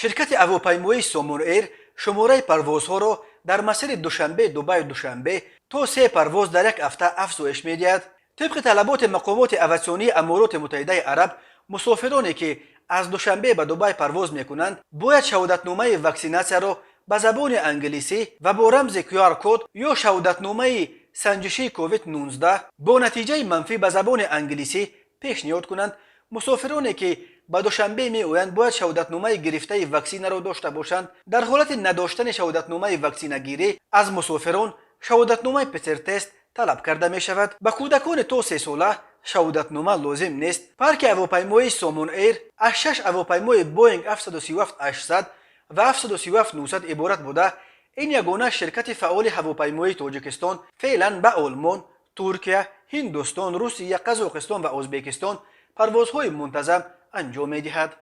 شرکت هواپیمایی سومون ایر شماره پروازها را در مسیر دوشنبه دبی دوشنبه تا 3 پرواز در یک هفته افزایش می‌دهد. طبق طلبات مقامات اویاسیونی امارات متحده عرب، مسافرانی که از دوشنبه به دبی پرواز می‌کنند باید شهادتنامه واکسیناسیون را به زبان انگلیسی و با رمز QR کد یا شهادتنامه سنجشی کووید 19 با نتیجه منفی به زبان انگلیسی پیشنهاد کنند. مسافرانی که به دوشنبه می‌آیند باید شهادتنامه گرفته واکسن را داشته باشند. در حالت نداشتن شهادتنامه واکسن گیری از مسافران شهادتنامه پتر تست طلب کرده می شود. به کودکان تا 3 ساله شهادتنامه لازم نیست. پارک هواپیمایی سومون ایر از 6 هواپیمای بوینگ 737-800 و 737-900 عبارت بوده. این یگانه شرکت فعال هواپیمایی تاجیکستان فعلا به آلمان، ترکیه، هندوستان، روسیه، قزاقستان و ازبکستان پروازهای منتظم انجام می‌دهد.